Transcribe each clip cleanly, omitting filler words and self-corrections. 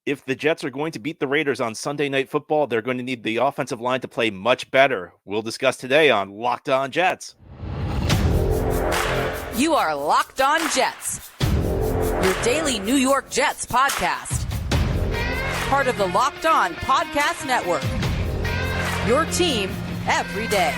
If the Jets are going to beat the Raiders on Sunday Night Football, they're going to need the offensive line to play much better. We'll discuss today on Locked On Jets. You are Locked On Jets, your daily New York Jets podcast. Part of the Locked On Podcast Network, your team every day.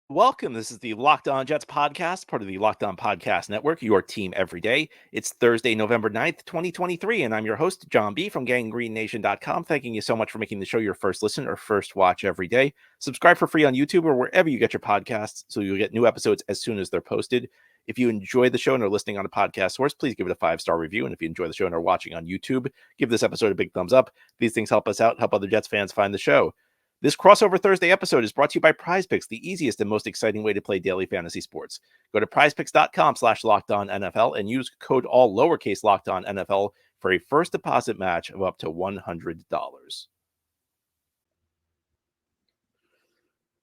Welcome. This is the Locked On Jets podcast, part of the Locked On Podcast Network, your team every day. It's Thursday, November 9th, 2023, and I'm your host, John B. from GangGreenNation.com. Thanking you so much for making the show your first listen or first watch every day. Subscribe for free on YouTube or wherever you get your podcasts so you'll get new episodes as soon as they're posted. If you enjoy the show and are listening on a podcast source, please give it a 5-star review. And if you enjoy the show and are watching on YouTube, give this episode a big thumbs up. These things help us out, help other Jets fans find the show. This crossover Thursday episode is brought to you by PrizePicks, the easiest and most exciting way to play daily fantasy sports. Go to prizepicks.com/LockedOnNFL and use code all lowercase LockedOnNFL for a first deposit match of up to $100.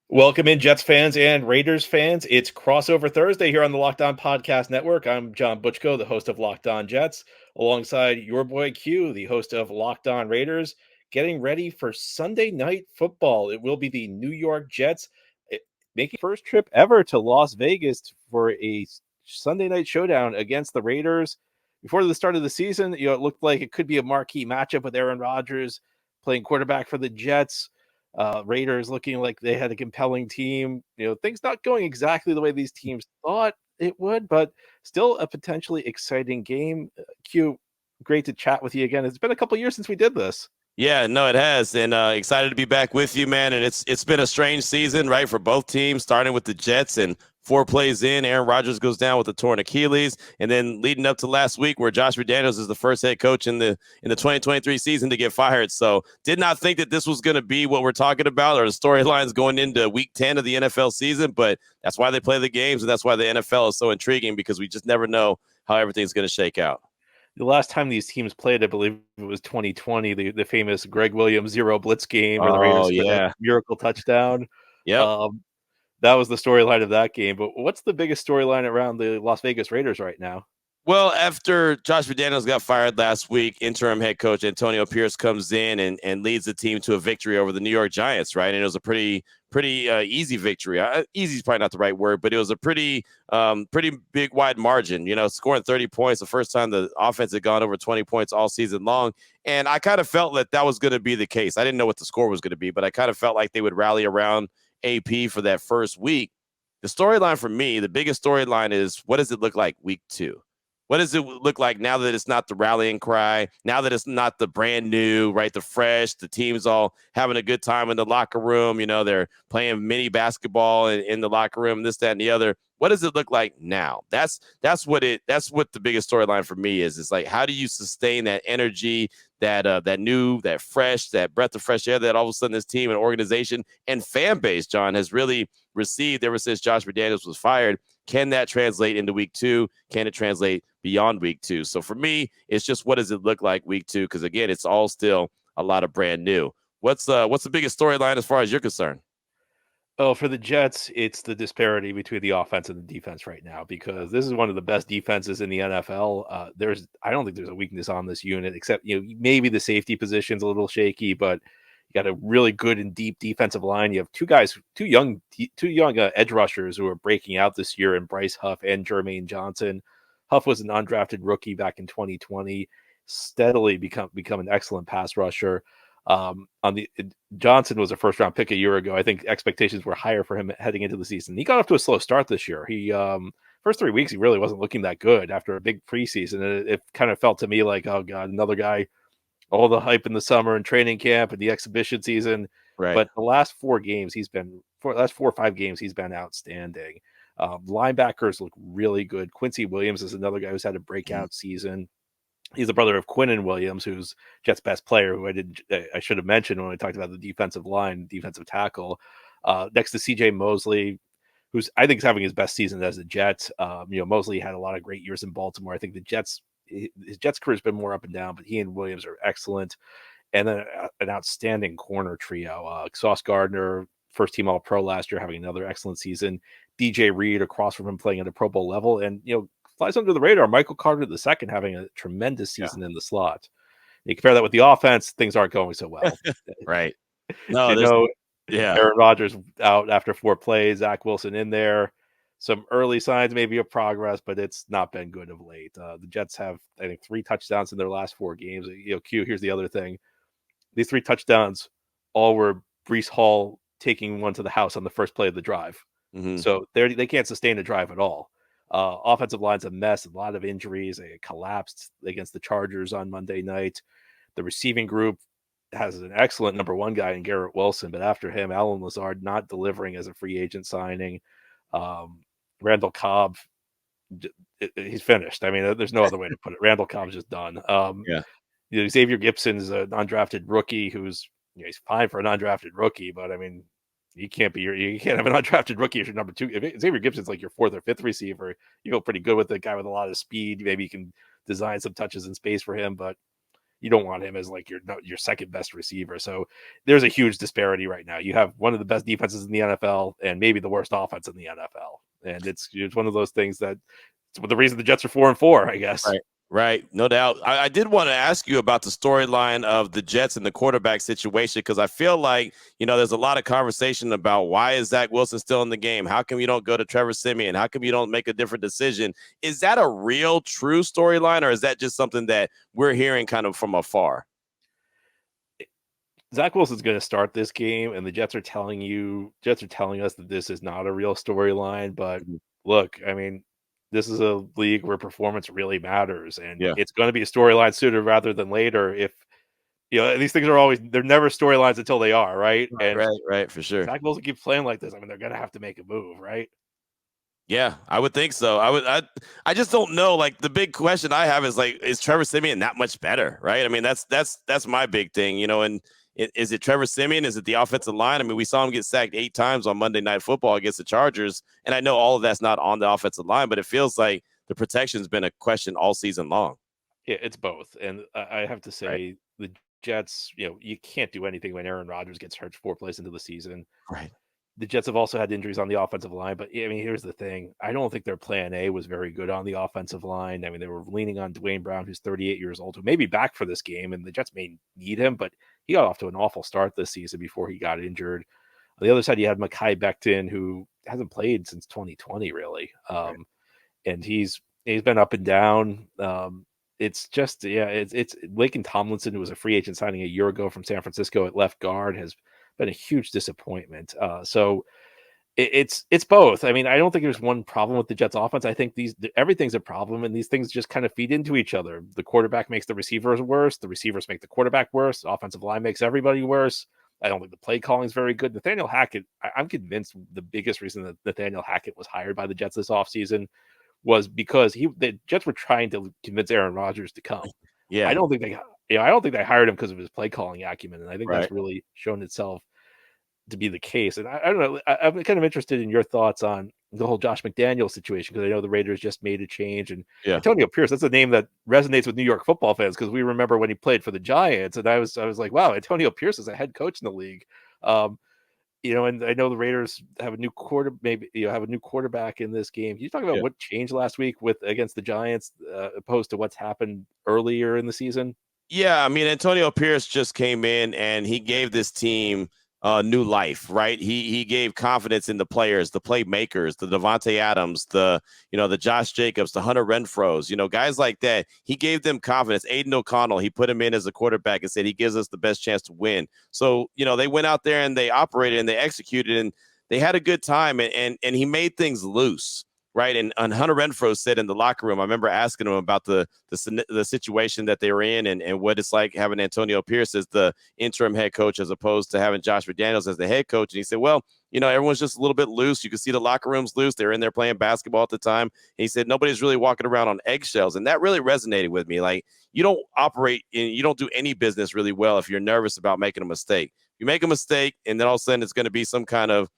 Welcome in, Jets fans and Raiders fans. It's crossover Thursday here on the Locked On Podcast Network. I'm John Butchko, the host of Locked On Jets, alongside your boy Q, the host of Locked On Raiders, getting ready for Sunday Night Football. It will be the New York Jets making first trip ever to Las Vegas for a Sunday night showdown against the Raiders. Before the start of the season, it looked like it could be a marquee matchup with Aaron Rodgers playing quarterback for the Jets. Raiders looking like they had a compelling team. Things not going exactly the way these teams thought it would, but still a potentially exciting game. Q, great to chat with you again. It's been a couple years since we did this. Yeah, no, it has, and excited to be back with you, man. And it's been a strange season, right, for both teams, starting with the Jets, and 4 plays in, Aaron Rodgers goes down with a torn Achilles, and then leading up to last week, where Josh McDaniels is the first head coach in the 2023 season to get fired. So, did not think that this was going to be what we're talking about, or the storylines going into Week 10 of the NFL season. But that's why they play the games, and that's why the NFL is so intriguing, because we just never know how everything's going to shake out. The last time these teams played, I believe it was 2020, the famous Greg Williams 0 blitz game where the Raiders scored a miracle touchdown. Yeah. That was the storyline of that game. But what's the biggest storyline around the Las Vegas Raiders right now? Well, after Josh McDaniels got fired last week, interim head coach Antonio Pierce comes in and leads the team to a victory over the New York Giants, right? And it was a pretty easy victory. Easy is probably not the right word, but it was a pretty big, wide margin, scoring 30 points, the first time the offense had gone over 20 points all season long. And I kind of felt that was going to be the case. I didn't know what the score was going to be, but I kind of felt like they would rally around AP for that first week. The storyline for me, the biggest storyline is, what does it look like week 2? What does it look like now that it's not the rallying cry, now that it's not the brand new, right, the fresh, the team's all having a good time in the locker room, they're playing mini basketball in the locker room, this, that, and the other. What does it look like now? That's what the biggest storyline for me is. It's like, how do you sustain that energy, that new, that fresh, that breath of fresh air that all of a sudden this team and organization and fan base, John, has really received ever since Josh McDaniels was fired? Can that translate into week 2? Can it translate beyond week 2? So for me, it's just, what does it look like week 2? Because again, it's all still a lot of brand new. What's the biggest storyline as far as you're concerned? Oh, for the Jets, it's the disparity between the offense and the defense right now, because this is one of the best defenses in the NFL. I don't think there's a weakness on this unit, except maybe the safety position's a little shaky, but you got a really good and deep defensive line. You have two young edge rushers who are breaking out this year in Bryce Huff and Jermaine Johnson. Huff was an undrafted rookie back in 2020, steadily become an excellent pass rusher. Johnson was a first round pick a year ago. I think expectations were higher for him heading into the season. He got off to a slow start this year. He first 3 weeks he really wasn't looking that good after a big preseason. And it kind of felt to me like, oh god, another guy. All the hype in the summer and training camp and the exhibition season. Right. But the last 4 or 5 games, he's been outstanding. Linebackers look really good. Quincy Williams is another guy who's had a breakout season. He's the brother of Quinnen Williams, who's Jets' best player, who I should have mentioned when I talked about the defensive line, defensive tackle. Next to CJ Mosley, who's I think is having his best season as a Jet. Mosley had a lot of great years in Baltimore. I think his Jets career has been more up and down, but he and Williams are excellent. And then an outstanding corner trio. Sauce Gardner, first team All-Pro last year, having another excellent season. DJ Reed across from him playing at a Pro Bowl level, and flies under the radar. Michael Carter II having a tremendous season in the slot. You compare that with the offense, things aren't going so well. Right. No, Aaron Rodgers out after 4 plays, Zach Wilson in there. Some early signs maybe of progress, but it's not been good of late. The Jets have, I think, 3 touchdowns in their last 4 games. Q, here's the other thing. These 3 touchdowns all were Breece Hall taking one to the house on the first play of the drive. Mm-hmm. So they can't sustain a drive at all. Offensive line's a mess, a lot of injuries. They collapsed against the Chargers on Monday night. The receiving group has an excellent number 1 guy in Garrett Wilson, but after him, Alan Lazard not delivering as a free agent signing. Randall Cobb, he's finished. I mean, there's no other way to put it. Randall Cobb's just done. Xavier Gibson's an undrafted rookie who's he's fine for an undrafted rookie, but I mean, you can't have an undrafted rookie as your number 2. If Xavier Gibson's like your 4th or 5th receiver, you feel pretty good with a guy with a lot of speed. Maybe you can design some touches in space for him, but you don't want him as like your second best receiver. So there's a huge disparity right now. You have one of the best defenses in the NFL and maybe the worst offense in the NFL. And it's one of those things that it's the reason the Jets are 4-4, I guess. Right. No doubt. I did want to ask you about the storyline of the Jets and the quarterback situation, because I feel like, there's a lot of conversation about why is Zach Wilson still in the game? How come you don't go to Trevor Siemian? How come you don't make a different decision? Is that a real, true storyline, or is that just something that we're hearing kind of from afar? Zach Wilson's going to start this game, and the Jets are telling us that this is not a real storyline. But look, I mean, this is a league where performance really matters, and it's going to be a storyline sooner rather than later. If these things they're never storylines until they are, right? And right, for sure. Zach Wilson keeps playing like this. I mean, they're going to have to make a move, right? Yeah, I would think so. I just don't know. Like, the big question I have is, like, is Trevor Siemian that much better, right? I mean, that's my big thing, and is it Trevor Siemian? Is it the offensive line? I mean, we saw him get sacked 8 times on Monday Night Football against the Chargers, and I know all of that's not on the offensive line, but it feels like the protection's been a question all season long. Yeah, it's both, and I have to say the Jets, you can't do anything when Aaron Rodgers gets hurt 4 plays into the season. Right. The Jets have also had injuries on the offensive line, but I mean, here's the thing. I don't think their plan A was very good on the offensive line. I mean, they were leaning on Dwayne Brown, who's 38 years old, who may be back for this game, and the Jets may need him, but he got off to an awful start this season before he got injured. On the other side, you had Mekhi Becton, who hasn't played since 2020, really. And he's been up and down. It's just, it's Laken Tomlinson, who was a free agent signing a year ago from San Francisco at left guard, has been a huge disappointment. So it's both. I mean, I don't think there's one problem with the Jets offense. I think everything's a problem, and these things just kind of feed into each other. The quarterback makes the receivers worse. The receivers make the quarterback worse. The offensive line makes everybody worse. I don't think the play calling is very good. Nathaniel Hackett, I'm convinced the biggest reason that Nathaniel Hackett was hired by the Jets this offseason was because the Jets were trying to convince Aaron Rodgers to come. Yeah. I don't think they hired him because of his play calling acumen, and I think that's really shown itself to be the case. And I don't know, I'm kind of interested in your thoughts on the whole Josh McDaniels situation, because I know the Raiders just made a change, and Antonio Pierce, that's a name that resonates with New York football fans, because we remember when he played for the Giants, and I was like, wow, Antonio Pierce is a head coach in the league. And I know the Raiders have a new quarterback in this game. Can you talk about what changed last week against the Giants opposed to what's happened earlier in the season? Yeah, I mean, Antonio Pierce just came in and he gave this team new life, right? He gave confidence in the players, the playmakers, the Devontae Adams, the Josh Jacobs, the Hunter Renfrows, guys like that. He gave them confidence. Aiden O'Connell, he put him in as a quarterback and said he gives us the best chance to win. So, they went out there and they operated and they executed and they had a good time, and he made things loose. Right. And Hunter Renfrow said in the locker room, I remember asking him about the situation that they were in and what it's like having Antonio Pierce as the interim head coach as opposed to having Josh McDaniels as the head coach. And he said, well, everyone's just a little bit loose. You can see the locker room's loose. They're in there playing basketball at the time. And he said, nobody's really walking around on eggshells. And that really resonated with me. Like, you don't do any business really well if you're nervous about making a mistake. You make a mistake and then all of a sudden it's going to be some kind of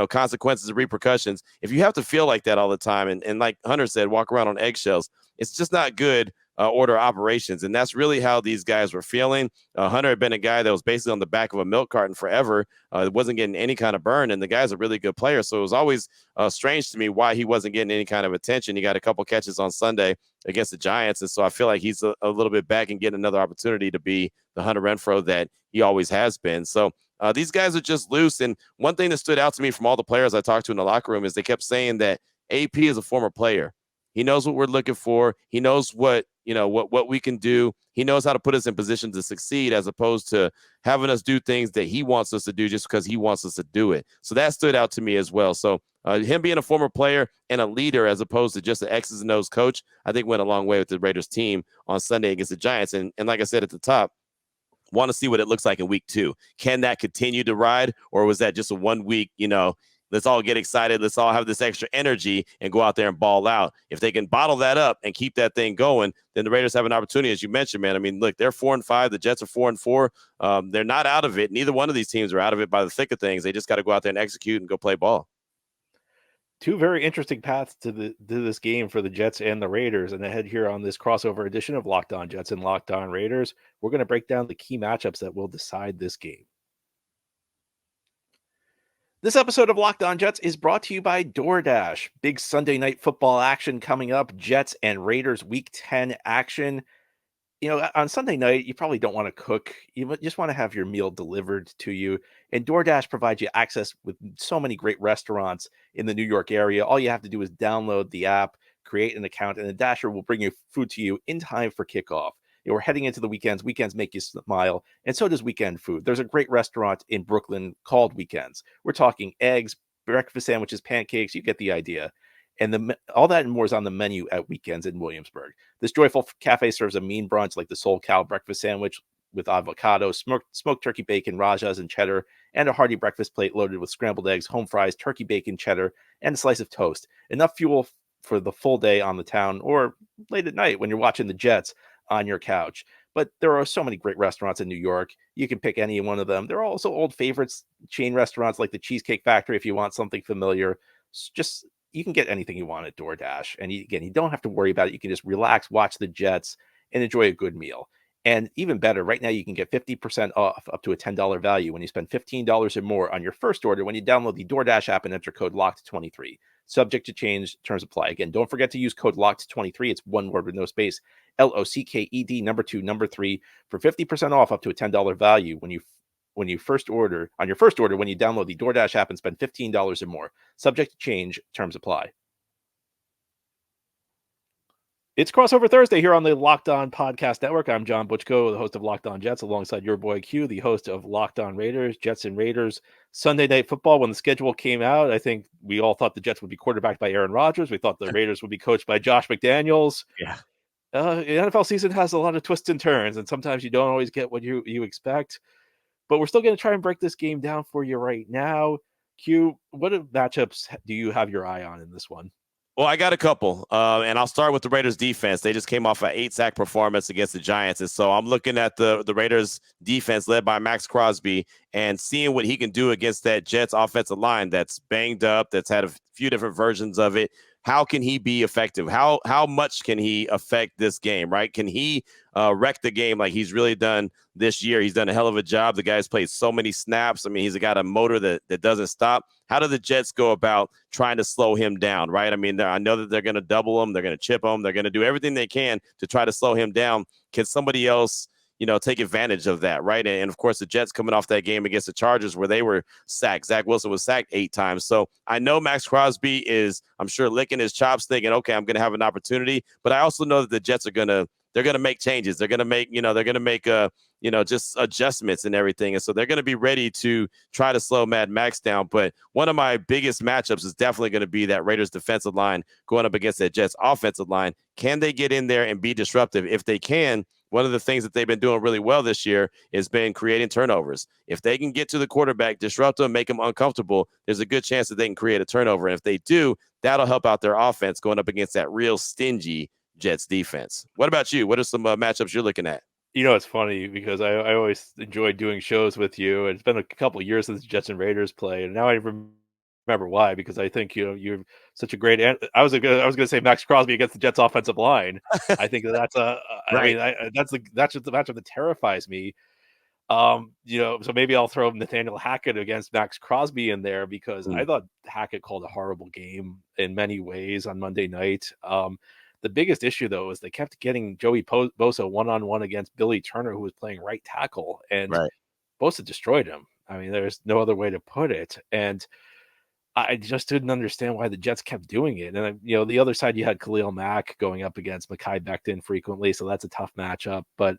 consequences and repercussions. If you have to feel like that all the time, and like Hunter said, walk around on eggshells, it's just not good order of operations. And that's really how these guys were feeling. Hunter had been a guy that was basically on the back of a milk carton forever. Wasn't getting any kind of burn, and the guy's a really good player. So it was always strange to me why he wasn't getting any kind of attention. He got a couple catches on Sunday against the Giants, and so I feel like he's a little bit back and getting another opportunity to be the Hunter Renfrow that he always has been. So these guys are just loose. And one thing that stood out to me from all the players I talked to in the locker room is they kept saying that AP is a former player. He knows what we're looking for. He knows what we can do. He knows how to put us in position to succeed, as opposed to having us do things that he wants us to do just because he wants us to do it. So that stood out to me as well. So him being a former player and a leader, as opposed to just an X's and O's coach, I think went a long way with the Raiders team on Sunday against the Giants. And like I said at the top, want to see what it looks like in week 2. Can that continue to ride, or was that just a 1 week, let's all get excited, let's all have this extra energy and go out there and ball out? If they can bottle that up and keep that thing going, then the Raiders have an opportunity, as you mentioned, man. I mean, look, they're 4-5. The Jets are 4-4. They're not out of it. Neither one of these teams are out of it by the thick of things. They just got to go out there and execute and go play ball. Two very interesting paths to this game for the Jets and the Raiders. And ahead here on this crossover edition of Locked On Jets and Locked On Raiders, we're going to break down the key matchups that will decide this game. This episode of Locked On Jets is brought to you by DoorDash. Big Sunday night football action coming up. Jets and Raiders Week 10 action. On Sunday night, you probably don't want to cook. You just want to have your meal delivered to you. And DoorDash provides you access with so many great restaurants in the New York area. All you have to do is download the app, create an account, and the Dasher will bring your food to you in time for kickoff. We're heading into the weekends. Weekends make you smile, and so does weekend food. There's a great restaurant in Brooklyn called Weekends. We're talking eggs, breakfast sandwiches, pancakes. You get the idea. And all that and more is on the menu at Weekends in Williamsburg. This joyful cafe serves a mean brunch like the Soul Cow breakfast sandwich with avocado, smoked turkey bacon, rajas, and cheddar, and a hearty breakfast plate loaded with scrambled eggs, home fries, turkey bacon, cheddar, and a slice of toast. Enough fuel for the full day on the town or late at night when you're watching the Jets on your couch. But there are so many great restaurants in New York. You can pick any one of them. There are also old favorites, chain restaurants like the Cheesecake Factory if you want something familiar. You can get anything you want at DoorDash. And you don't have to worry about it. You can just relax, watch the Jets, and enjoy a good meal. And even better, right now you can get 50% off up to a $10 value when you spend $15 or more on your first order when you download the DoorDash app and enter code LOCKED23. Subject to change, terms apply. Again, don't forget to use code LOCKED23. It's one word with no space. LOCKED number 2 number 3 for 50% off up to a $10 value when you first order when you download the DoorDash app and spend $15 or more. Subject to change, terms apply. It's Crossover Thursday here on the Locked On Podcast Network. I'm John Butchko, the host of Locked On Jets, alongside your boy Q, the host of Locked On Raiders. Jets and Raiders Sunday Night Football. When the schedule came out, I think we all thought the Jets would be quarterbacked by Aaron Rodgers. We thought the Raiders would be coached by Josh McDaniels. Yeah. The NFL season has a lot of twists and turns, and sometimes you don't always get what you expect. But we're still going to try and break this game down for you right now. Q, what matchups do you have your eye on in this one? Well, I got a couple, and I'll start with the Raiders defense. They just came off an 8-sack performance against the Giants, and so I'm looking at the Raiders defense led by Maxx Crosby and seeing what he can do against that Jets offensive line that's banged up, that's had a few different versions of it. How can he be effective? How much can he affect this game, right? Can he wreck the game like he's really done this year? He's done a hell of a job. The guy's played so many snaps. I mean, he's got a motor that doesn't stop. How do the Jets go about trying to slow him down, right? I mean, I know that they're going to double him. They're going to chip him. They're going to do everything they can to try to slow him down. Can somebody else take advantage of that, right? And of course, the Jets coming off that game against the Chargers where they were sacked. Zach Wilson was sacked 8 times. So I know Maxx Crosby is, I'm sure, licking his chops thinking, okay, I'm going to have an opportunity. But I also know that the Jets are going to make changes. They're going to make, just adjustments and everything. And so they're going to be ready to try to slow Mad Max down. But one of my biggest matchups is definitely going to be that Raiders defensive line going up against that Jets offensive line. Can they get in there and be disruptive? If they can, one of the things that they've been doing really well this year has been creating turnovers. If they can get to the quarterback, disrupt them, make them uncomfortable, there's a good chance that they can create a turnover. And if they do, that'll help out their offense going up against that real stingy Jets defense. What about you? What are some matchups you're looking at? It's funny because I always enjoy doing shows with you. It's been a couple of years since Jets and Raiders played, and now I remember remember why, because I think you're such a great. I was gonna say Maxx Crosby against the Jets offensive line. I think that's I Right. mean, that's just the matchup that terrifies me. So maybe I'll throw Nathaniel Hackett against Maxx Crosby in there because I Mm, thought Hackett called a horrible game in many ways on Monday night. The biggest issue though is they kept getting Joey Bosa one-on-one against Billy Turner, who was playing right tackle, and right. Bosa destroyed him. I mean, there's no other way to put it. And I just didn't understand why the Jets kept doing it. And the other side, you had Khalil Mack going up against Mekhi Becton frequently, so that's a tough matchup. But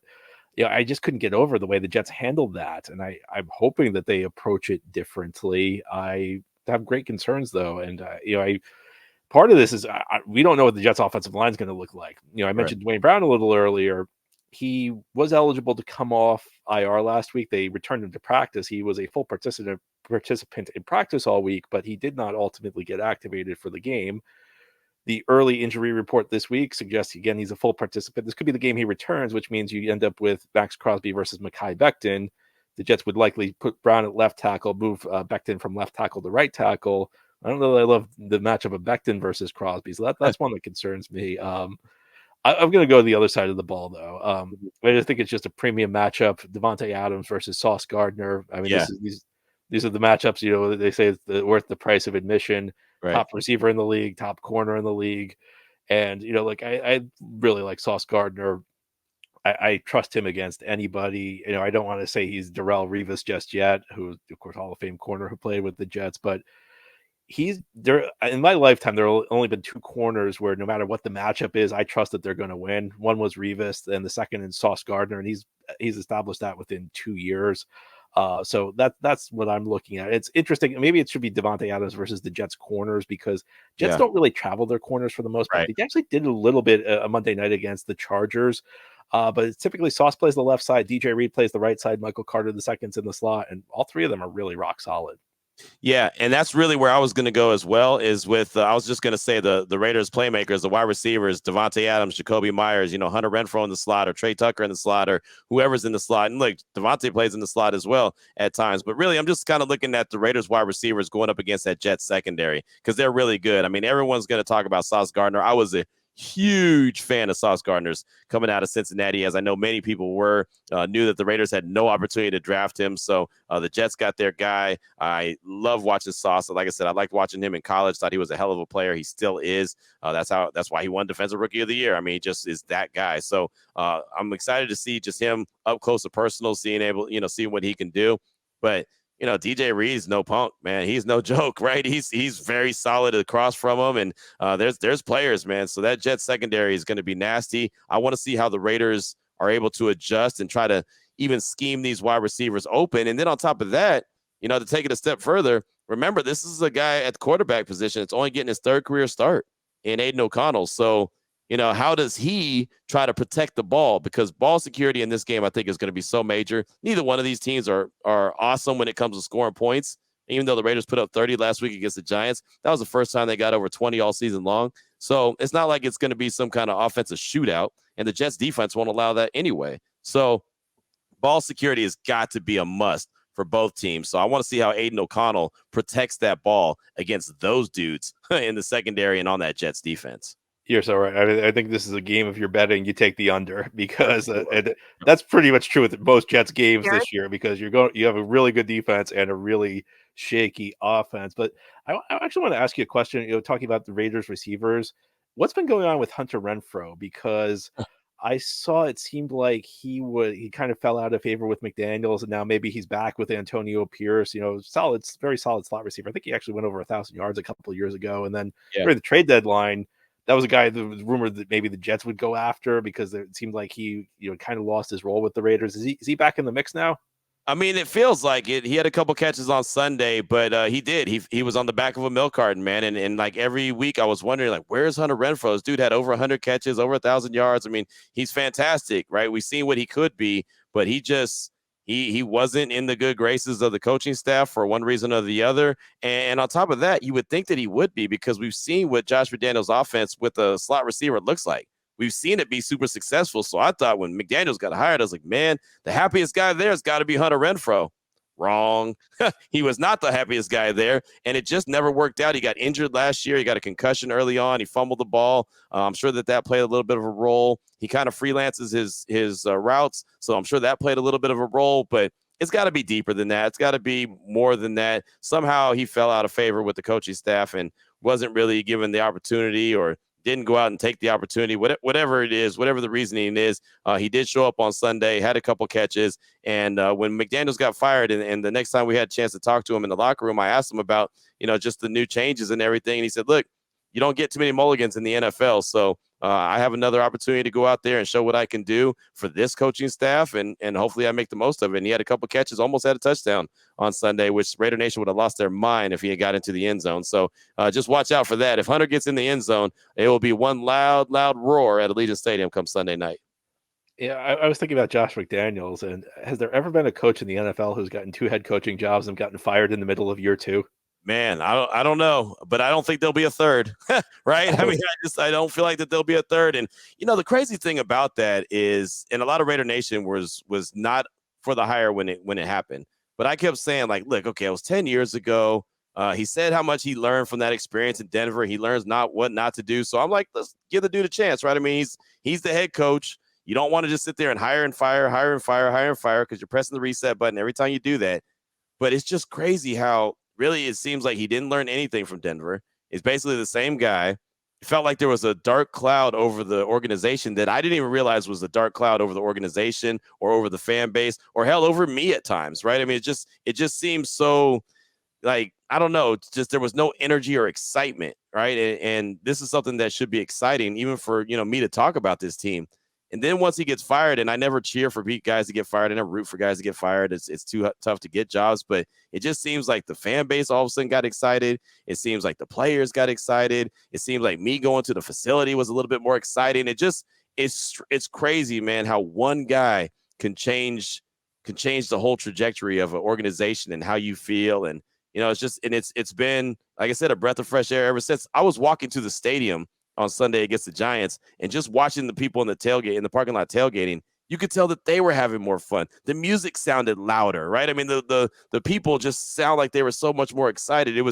I just couldn't get over the way the Jets handled that, and I'm hoping that they approach it differently. I have great concerns though, and I part of this is we don't know what the Jets' offensive line is going to look like. I Right. mentioned Dwayne Brown a little earlier. He was eligible to come off IR last week. They returned him to practice. He was a full participant in practice all week, but he did not ultimately get activated for the game. The early injury report this week suggests, again, he's a full participant. This could be the game he returns, which means you end up with Maxx Crosby versus Mekhi Becton. The Jets would likely put Brown at left tackle, move Becton from left tackle to right tackle. I don't know that I love the matchup of Becton versus Crosby, so that's one that concerns me. I'm going to go to the other side of the ball, though. I just think it's just a premium matchup. Devontae Adams versus Sauce Gardner. I mean, Yeah. these are the matchups. They say it's worth the price of admission. Right. Top receiver in the league, top corner in the league, and I really like Sauce Gardner. I trust him against anybody. I don't want to say he's Darrelle Revis just yet, who's of course Hall of Fame corner who played with the Jets, but he's there in my lifetime. There have only been two corners where no matter what the matchup is, I trust that they're going to win. One was Revis, and the second is Sauce Gardner, and he's established that within 2 years. So that's what I'm looking at. It's interesting. Maybe it should be Devontae Adams versus the Jets corners because Jets don't really travel their corners for the most part. Right. They actually did a little bit a Monday night against the Chargers. But it's typically Sauce plays the left side, DJ Reed plays the right side, Michael Carter the second's in the slot, and all three of them are really rock solid. Yeah, and that's really where I was going to go as well. Is with I was just going to say the Raiders playmakers, the wide receivers, Devontae Adams, Jacoby Myers, Hunter Renfrow in the slot, or Trey Tucker in the slot, or whoever's in the slot. And look, Devontae plays in the slot as well at times. But really, I'm just kind of looking at the Raiders wide receivers going up against that Jets secondary because they're really good. I mean, everyone's going to talk about Sauce Gardner. I was a huge fan of Sauce Gardner's coming out of Cincinnati, as I know many people were, knew that the Raiders had no opportunity to draft him. So the Jets got their guy. I love watching Sauce. Like I said, I liked watching him in college, thought he was a hell of a player. He still is. That's why he won Defensive Rookie of the Year. I mean, he just is that guy. So I'm excited to see just him up close and personal, seeing what he can do. But DJ Reed's no punk, man. He's no joke, right? He's very solid across from him, and there's players, man. So that Jets secondary is going to be nasty. I want to see how the Raiders are able to adjust and try to even scheme these wide receivers open. And then on top of that, to take it a step further, remember this is a guy at the quarterback position. It's only getting his third career start in Aiden O'Connell. So how does he try to protect the ball? Because ball security in this game, I think, is going to be so major. Neither one of these teams are awesome when it comes to scoring points. Even though the Raiders put up 30 last week against the Giants, that was the first time they got over 20 all season long. So it's not like it's going to be some kind of offensive shootout, and the Jets defense won't allow that anyway. So ball security has got to be a must for both teams. So I want to see how Aiden O'Connell protects that ball against those dudes in the secondary and on that Jets defense. You're so right. I think this is a game if you're betting, you take the under because that's pretty much true with most Jets games this year because you have a really good defense and a really shaky offense. But I actually want to ask you a question. Talking about the Raiders receivers, what's been going on with Hunter Renfrow? Because I saw it seemed like he kind of fell out of favor with McDaniels, and now maybe he's back with Antonio Pierce. Very solid slot receiver. I think he actually went over 1,000 yards a couple of years ago, and then during the trade deadline. That was a guy that was rumored that maybe the Jets would go after because it seemed like he, kind of lost his role with the Raiders. Is he back in the mix now? I mean, it feels like it. He had a couple catches on Sunday, but he did. He was on the back of a milk carton, man. And like every week, I was wondering, like, where's Hunter Renfrow? This dude had over 100 catches, over 1,000 yards. I mean, he's fantastic, right? We've seen what he could be, but he wasn't in the good graces of the coaching staff for one reason or the other. And on top of that, you would think that he would be because we've seen what Josh McDaniels' offense with a slot receiver looks like. We've seen it be super successful. So I thought when McDaniels got hired, I was like, man, the happiest guy there has got to be Hunter Renfrow. Wrong. He was not the happiest guy there, and it just never worked out. He got injured last year. He got a concussion early on. He fumbled the ball. I'm sure that played a little bit of a role. He kind of freelances his routes, so I'm sure that played a little bit of a role, but it's got to be deeper than that. It's got to be more than that. Somehow he fell out of favor with the coaching staff and wasn't really given the opportunity, or didn't go out and take the opportunity, whatever it is, whatever the reasoning is. He did show up on Sunday, had a couple catches. And when McDaniels got fired, and the next time we had a chance to talk to him in the locker room, I asked him about, just the new changes and everything. And he said, look, you don't get too many mulligans in the NFL. So I have another opportunity to go out there and show what I can do for this coaching staff. And hopefully I make the most of it. And he had a couple catches, almost had a touchdown on Sunday, which Raider Nation would have lost their mind if he had got into the end zone. So just watch out for that. If Hunter gets in the end zone, it will be one loud roar at Allegiant Stadium come Sunday night. Yeah, I was thinking about Josh McDaniels, and has there ever been a coach in the NFL who's gotten 2 head coaching jobs and gotten fired in the middle of year 2? Man, I don't know, but I don't think there'll be a third, right? I mean, I don't feel like that there'll be a third. And, the crazy thing about that is, and a lot of Raider Nation was not for the hire when it happened. But I kept saying, like, look, okay, it was 10 years ago. He said how much he learned from that experience in Denver. He learns what not to do. So I'm like, let's give the dude a chance, right? I mean, he's the head coach. You don't want to just sit there and hire and fire because you're pressing the reset button every time you do that. But it's just crazy how really it seems like he didn't learn anything from Denver. It's basically the same guy. It felt like there was a dark cloud over the organization that I didn't even realize was a dark cloud over the organization or over the fan base or hell over me at times, right? I mean, it just seems so, like, I don't know, it's just there was no energy or excitement, right? And this is something that should be exciting even for, me to talk about this team. And then once he gets fired, and I never cheer for guys to get fired, I never root for guys to get fired. It's too tough to get jobs, but it just seems like the fan base all of a sudden got excited. It seems like the players got excited. It seems like me going to the facility was a little bit more exciting. It's crazy, man, how one guy can change the whole trajectory of an organization and how you feel. And, it's been, like I said, a breath of fresh air ever since I was walking to the stadium on Sunday against the Giants and just watching the people in the parking lot tailgating. You could tell that they were having more fun. The music sounded louder, right? I mean, the people just sound like they were so much more excited. It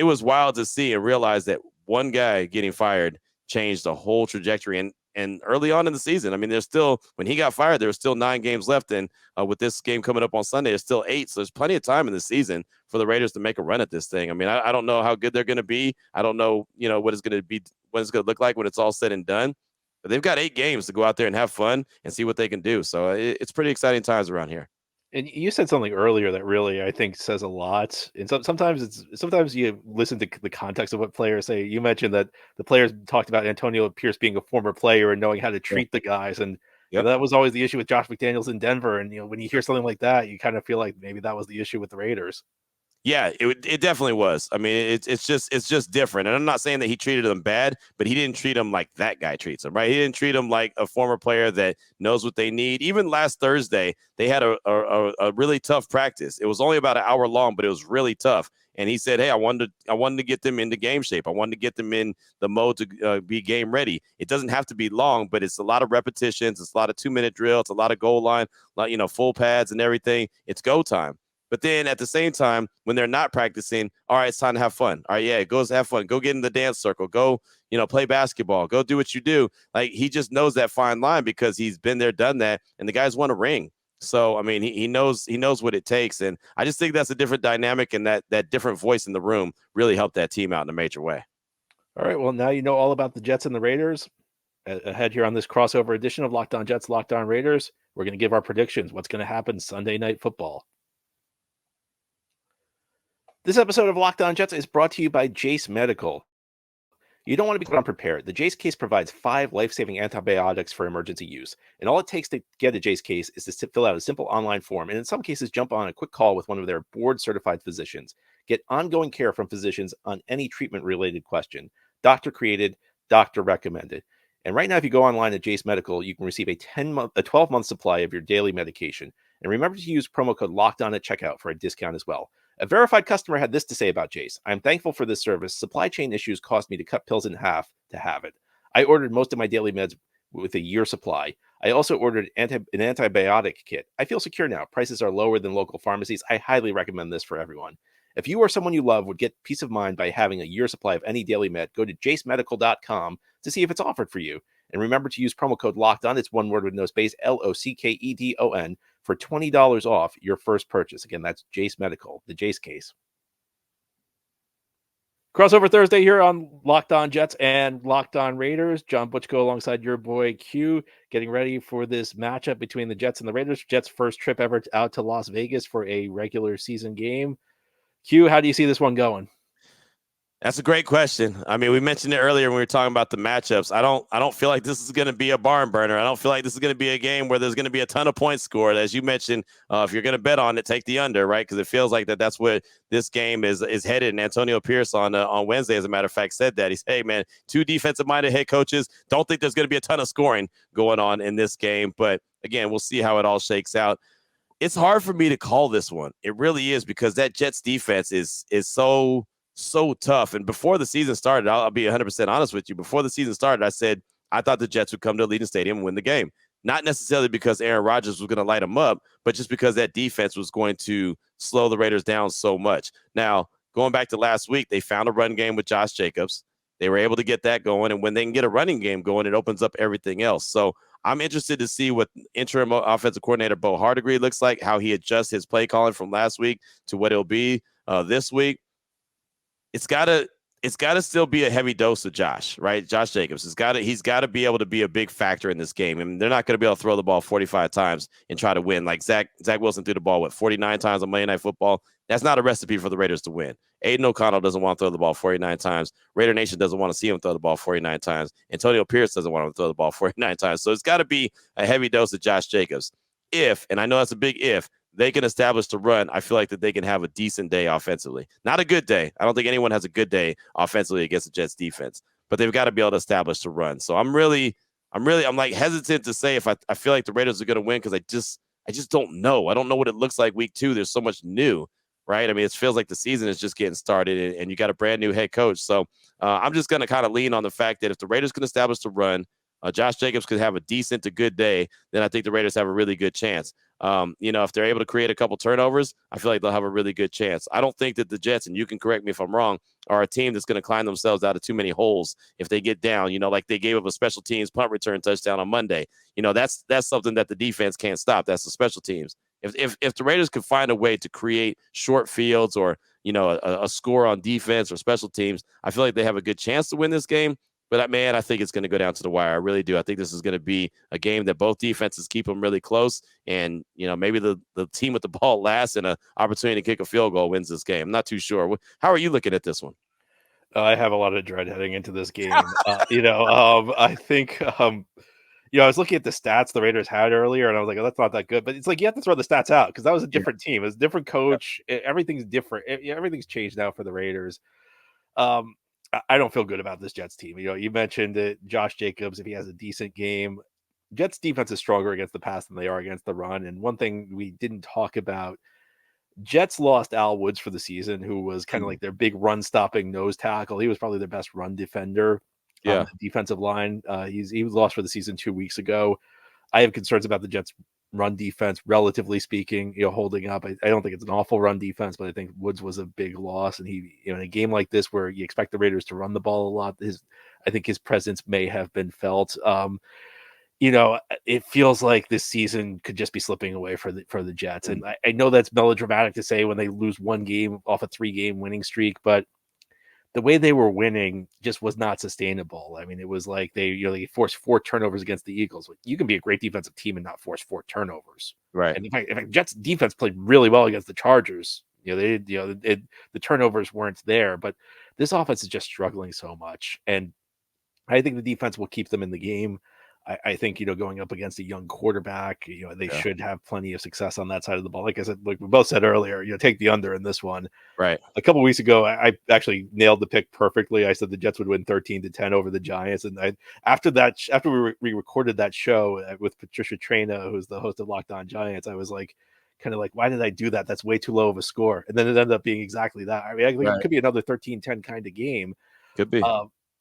was wild to see and realize that one guy getting fired changed the whole trajectory. And early on in the season, I mean, when he got fired, there was still 9 games left. And with this game coming up on Sunday, there's still 8. So there's plenty of time in the season for the Raiders to make a run at this thing. I mean, I don't know how good they're going to be. I don't know, what it's going to be, what it's going to look like when it's all said and done. But they've got 8 games to go out there and have fun and see what they can do. So it's pretty exciting times around here. And you said something earlier that really, I think, says a lot. And sometimes you listen to the context of what players say. You mentioned that the players talked about Antonio Pierce being a former player and knowing how to treat the guys. And that was always the issue with Josh McDaniels in Denver. And, when you hear something like that, you kind of feel like maybe that was the issue with the Raiders. Yeah, it definitely was. I mean, it's just different. And I'm not saying that he treated them bad, but he didn't treat them like that guy treats them, right? He didn't treat them like a former player that knows what they need. Even last Thursday, they had a really tough practice. It was only about an hour long, but it was really tough. And he said, hey, I wanted to get them into game shape. I wanted to get them in the mode to be game ready. It doesn't have to be long, but it's a lot of repetitions. It's a lot of 2-minute drill. It's a lot of goal line, full pads and everything. It's go time. But then at the same time, when they're not practicing, all right, it's time to have fun. All right, yeah, go have fun. Go get in the dance circle. Go, play basketball. Go do what you do. Like, he just knows that fine line because he's been there, done that, and the guys won a ring. So, I mean, he knows what it takes. And I just think that's a different dynamic, and that different voice in the room really helped that team out in a major way. All right, well, now you know all about the Jets and the Raiders. Ahead here on this crossover edition of Locked On Jets, Locked On Raiders, we're going to give our predictions. What's going to happen Sunday Night Football? This episode of Locked On Jets is brought to you by Jase Medical. You don't want to be unprepared. The Jase case provides 5 life-saving antibiotics for emergency use. And all it takes to get a Jase case is to fill out a simple online form, and in some cases, jump on a quick call with one of their board-certified physicians. Get ongoing care from physicians on any treatment-related question. Doctor created, doctor recommended. And right now, if you go online at Jase Medical, you can receive a 12-month supply of your daily medication. And remember to use promo code LOCKEDON at checkout for a discount as well. A verified customer had this to say about Jase. I'm thankful for this service. Supply chain issues caused me to cut pills in half to have it. I ordered most of my daily meds with a year supply. I also ordered an antibiotic kit. I feel secure now. Prices are lower than local pharmacies. I highly recommend this for everyone. If you or someone you love would get peace of mind by having a year's supply of any daily med, go to JaceMedical.com to see if it's offered for you. And remember to use promo code LOCKEDON. It's one word with no space, LOCKEDON, for $20 off your first purchase. Again, that's Jase Medical, the Jase case. Crossover Thursday here on Locked On Jets and Locked On Raiders. John Butchko alongside your boy Q, getting ready for this matchup between the Jets and the Raiders. Jets' first trip ever out to Las Vegas for a regular season game. Q, how do you see this one going? That's a great question. I mean, we mentioned it earlier when we were talking about the matchups. I don't feel like this is going to be a barn burner. I don't feel like this is going to be a game where there's going to be a ton of points scored. As you mentioned, if you're going to bet on it, take the under, right? Because it feels like that's where this game is headed. And Antonio Pierce on Wednesday, as a matter of fact, said that. He said, hey, man, two defensive-minded head coaches. Don't think there's going to be a ton of scoring going on in this game. But, again, we'll see how it all shakes out. It's hard for me to call this one. It really is, because that Jets defense is so tough. And before the season started, I'll be 100% honest with you. Before the season started, I said I thought the Jets would come to Allegiant Stadium and win the game. Not necessarily because Aaron Rodgers was going to light them up, but just because that defense was going to slow the Raiders down so much. Now, going back to last week, they found a run game with Josh Jacobs. They were able to get that going. And when they can get a running game going, it opens up everything else. So I'm interested to see what interim offensive coordinator Bo Hardegree looks like, how he adjusts his play calling from last week to what it'll be this week. It's gotta still be a heavy dose of Josh, right? Josh Jacobs. He's gotta be able to be a big factor in this game. I mean, they're not gonna be able to throw the ball 45 times and try to win. Like Zach Wilson threw the ball 49 times on Monday Night Football. That's not a recipe for the Raiders to win. Aiden O'Connell doesn't want to throw the ball 49 times. Raider Nation doesn't want to see him throw the ball 49 times. Antonio Pierce doesn't want him to throw the ball 49 times. So it's got to be a heavy dose of Josh Jacobs. If, and I know that's a big if, they can establish the run, I feel like that they can have a decent day offensively. Not a good day. I don't think anyone has a good day offensively against the Jets defense, but they've got to be able to establish the run. So I'm like hesitant to say if I feel like the Raiders are going to win, because I just don't know. I don't know what it looks like week 2. There's so much new, right? I mean, it feels like the season is just getting started and you got a brand new head coach. So I'm just going to kind of lean on the fact that if the Raiders can establish the run, Josh Jacobs could have a decent to good day, then I think the Raiders have a really good chance. If they're able to create a couple turnovers, I feel like they'll have a really good chance. I don't think that the Jets, and you can correct me if I'm wrong, are a team that's going to climb themselves out of too many holes if they get down, like they gave up a special teams punt return touchdown on Monday. That's something that the defense can't stop. That's the special teams. If the Raiders could find a way to create short fields or, a score on defense or special teams, I feel like they have a good chance to win this game. But, man, I think it's going to go down to the wire. I really do. I think this is going to be a game that both defenses keep them really close. And, maybe the team with the ball last and an opportunity to kick a field goal wins this game. I'm not too sure. How are you looking at this one? I have a lot of dread heading into this game. I think, I was looking at the stats the Raiders had earlier, and I was like, oh, that's not that good. But it's like you have to throw the stats out because that was a different team. It was a different coach. Everything's different. Everything's changed now for the Raiders. I don't feel good about this Jets team. You mentioned that Josh Jacobs, if he has a decent game, Jets defense is stronger against the pass than they are against the run. And one thing we didn't talk about, Jets lost Al Woods for the season, who was kind of like their big run stopping nose tackle. He was probably their best run defender on the defensive line. He was lost for the season 2 weeks ago. I have concerns about the Jets run defense, relatively speaking, holding up. I don't think it's an awful run defense, but I think Woods was a big loss. And he, in a game like this where you expect the Raiders to run the ball a lot, I think his presence may have been felt. It feels like this season could just be slipping away for the Jets. And I know that's melodramatic to say when they lose one game off a 3-game winning streak, but the way they were winning just was not sustainable. I mean, it was like they forced 4 turnovers against the Eagles. You can be a great defensive team and not force 4 turnovers. Right. And in fact, Jets defense played really well against the Chargers. The turnovers weren't there, but this offense is just struggling so much. And I think the defense will keep them in the game. I think, going up against a young quarterback, they should have plenty of success on that side of the ball. Like I said, like we both said earlier, take the under in this one. Right. A couple of weeks ago, I actually nailed the pick perfectly. I said the Jets would win 13-10 over the Giants. And after we recorded that show with Patricia Traina, who's the host of Locked On Giants, I was like, kind of like, why did I do that? That's way too low of a score. And then it ended up being exactly that. I mean, it could be another 13-10 kind of game. Could be.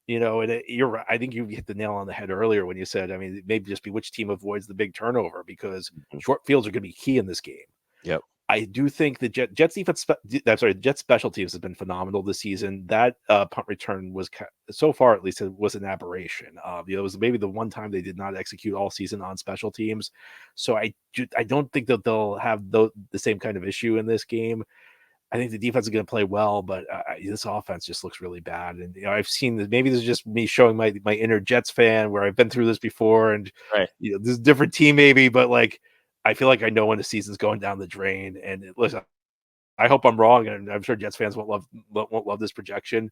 And you're right. I think you hit the nail on the head earlier when you said, I mean, maybe just be which team avoids the big turnover, because Mhm. short fields are going to be key in this game. Yep. I do think the Jets defense, Jets special teams has been phenomenal this season. That punt return was so far, at least, it was an aberration. It was maybe the one time they did not execute all season on special teams. So I don't think that they'll have the same kind of issue in this game. I think the defense is going to play well, but this offense just looks really bad. And I've seen this. Maybe this is just me showing my inner Jets fan, where I've been through this before, and Right. this is a different team, maybe, but like I feel like I know when the season's going down the drain. And listen, I hope I'm wrong, and I'm sure Jets fans won't love this projection.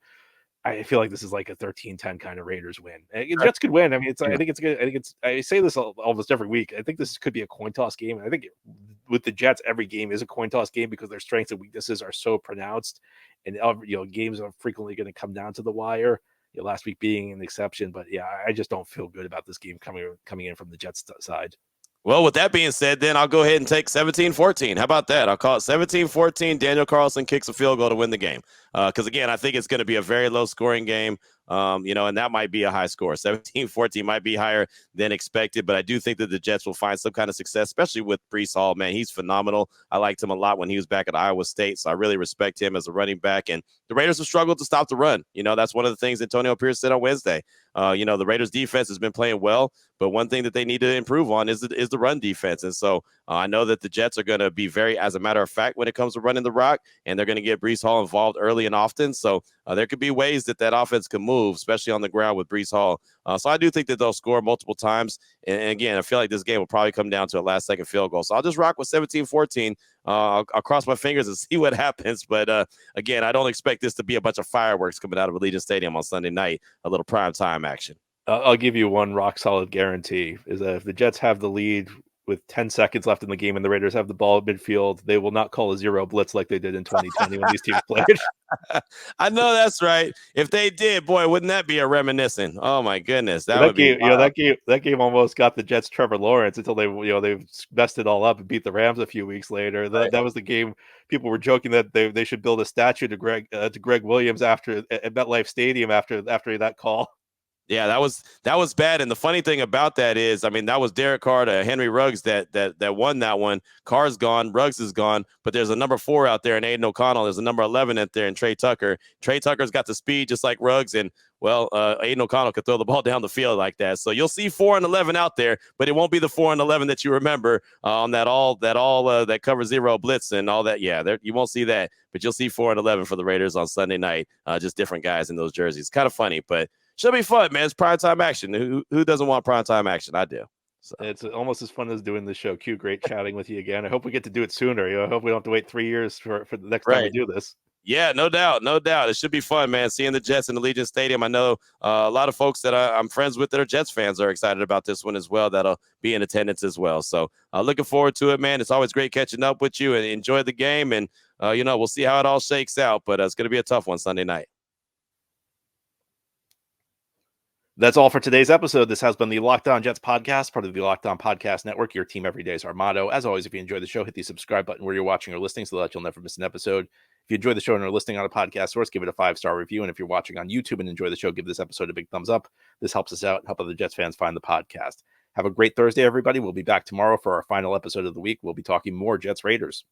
I feel like this is like a 13-10 kind of Raiders win. Jets could win. I mean, I think it's good. I say this almost every week. I think this could be a coin toss game. I think with the Jets, every game is a coin toss game because their strengths and weaknesses are so pronounced, and games are frequently going to come down to the wire. Last week being an exception, but yeah, I just don't feel good about this game coming in from the Jets side. Well, with that being said, then I'll go ahead and take 17-14. How about that? I'll call it 17-14. Daniel Carlson kicks a field goal to win the game. Because, again, I think it's going to be a very low-scoring game, and that might be a high score. 17-14 might be higher than expected, but I do think that the Jets will find some kind of success, especially with Breece Hall. Man, he's phenomenal. I liked him a lot when he was back at Iowa State, so I really respect him as a running back. And the Raiders have struggled to stop the run. That's one of the things Antonio Pierce said on Wednesday. The Raiders defense has been playing well, but one thing that they need to improve on is the run defense. And so I know that the Jets are going to be as a matter of fact, when it comes to running the rock, and they're going to get Breece Hall involved early and often. So there could be ways that offense can move, especially on the ground with Breece Hall. So I do think that they'll score multiple times. And again, I feel like this game will probably come down to a last-second field goal. So I'll just rock with 17-14. I'll cross my fingers and see what happens. But again, I don't expect this to be a bunch of fireworks coming out of Allegiant Stadium on Sunday night, a little primetime action. I'll give you one rock-solid guarantee, is that if the Jets have the lead with 10 seconds left in the game and the Raiders have the ball at midfield, they will not call a zero blitz like they did in 2020 when these teams played. I know that's right. If they did, boy, wouldn't that be a reminiscent? Oh my goodness, that would game, be that game almost got the Jets Trevor Lawrence until they messed it all up and beat the Rams a few weeks later. That was the game. People were joking that they should build a statue to Greg Williams at MetLife Stadium after that call. Yeah, that was bad. And the funny thing about that is, I mean, that was Derek Carr to Henry Ruggs that won that one. Carr's gone, Ruggs is gone, but there's a number 4 out there in Aiden O'Connell. There's a number 11 out there in Trey Tucker. Trey Tucker's got the speed just like Ruggs, and Aiden O'Connell could throw the ball down the field like that. So you'll see 4 and 11 out there, but it won't be the 4 and 11 that you remember on that cover zero blitz and all that. Yeah, you won't see that, but you'll see 4 and 11 for the Raiders on Sunday night. Just different guys in those jerseys. Kind of funny, but should be fun, man. It's primetime action. Who doesn't want primetime action? I do. So. It's almost as fun as doing the show. Q, great chatting with you again. I hope we get to do it sooner. I hope we don't have to wait 3 years for the next time we do this. Yeah, no doubt. It should be fun, man. Seeing the Jets in Allegiant Stadium. I know a lot of folks that I'm friends with that are Jets fans are excited about this one as well. That'll be in attendance as well. So looking forward to it, man. It's always great catching up with you and enjoy the game. And, we'll see how it all shakes out. But it's going to be a tough one Sunday night. That's all for today's episode. This has been the Locked On Jets podcast, part of the Locked On Podcast Network. Your team every day is our motto. As always, if you enjoy the show, hit the subscribe button where you're watching or listening so that you'll never miss an episode. If you enjoy the show and are listening on a podcast source, give it a 5-star review. And if you're watching on YouTube and enjoy the show, give this episode a big thumbs up. This helps us out and help other Jets fans find the podcast. Have a great Thursday, everybody. We'll be back tomorrow for our final episode of the week. We'll be talking more Jets Raiders.